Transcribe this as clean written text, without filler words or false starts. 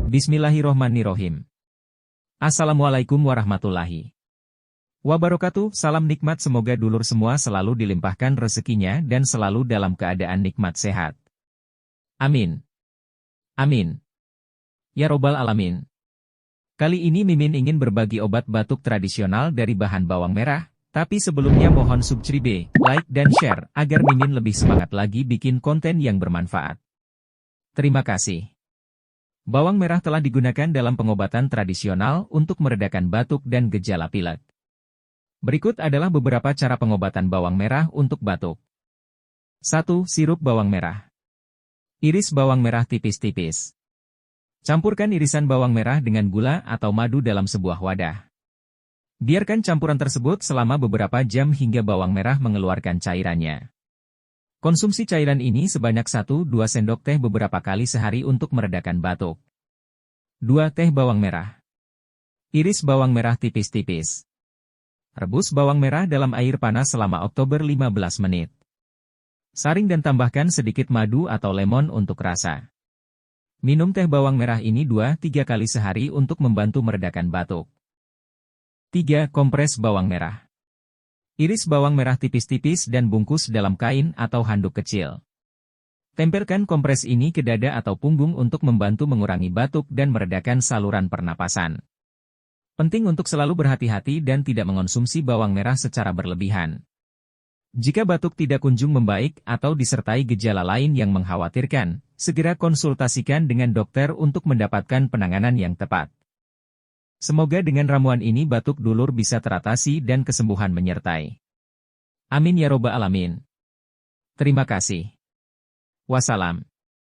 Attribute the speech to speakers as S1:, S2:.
S1: Bismillahirrohmanirrohim. Assalamualaikum warahmatullahi wabarakatuh. Salam nikmat, semoga dulur semua selalu dilimpahkan rezekinya dan selalu dalam keadaan nikmat sehat. Amin. Amin. Ya Robbal Alamin. Kali ini Mimin ingin berbagi obat batuk tradisional dari bahan bawang merah, tapi sebelumnya mohon subscribe, like, dan share, agar Mimin lebih semangat lagi bikin konten yang bermanfaat. Terima kasih. Bawang merah telah digunakan dalam pengobatan tradisional untuk meredakan batuk dan gejala pilek. Berikut adalah beberapa cara pengobatan bawang merah untuk batuk. 1. Sirup bawang merah. Iris bawang merah tipis-tipis. Campurkan irisan bawang merah dengan gula atau madu dalam sebuah wadah. Biarkan campuran tersebut selama beberapa jam hingga bawang merah mengeluarkan cairannya. Konsumsi cairan ini sebanyak 1-2 sendok teh beberapa kali sehari untuk meredakan batuk. 2. Teh bawang merah. Iris bawang merah tipis-tipis. Rebus bawang merah dalam air panas selama Oktober 15 menit. Saring dan tambahkan sedikit madu atau lemon untuk rasa. Minum teh bawang merah ini 2-3 kali sehari untuk membantu meredakan batuk. 3. Kompres bawang merah. Iris bawang merah tipis-tipis dan bungkus dalam kain atau handuk kecil. Tempelkan kompres ini ke dada atau punggung untuk membantu mengurangi batuk dan meredakan saluran pernapasan. Penting untuk selalu berhati-hati dan tidak mengonsumsi bawang merah secara berlebihan. Jika batuk tidak kunjung membaik atau disertai gejala lain yang mengkhawatirkan, segera konsultasikan dengan dokter untuk mendapatkan penanganan yang tepat. Semoga dengan ramuan ini batuk dulur bisa teratasi dan kesembuhan menyertai. Amin ya Robbal Alamin. Terima kasih. Wassalam.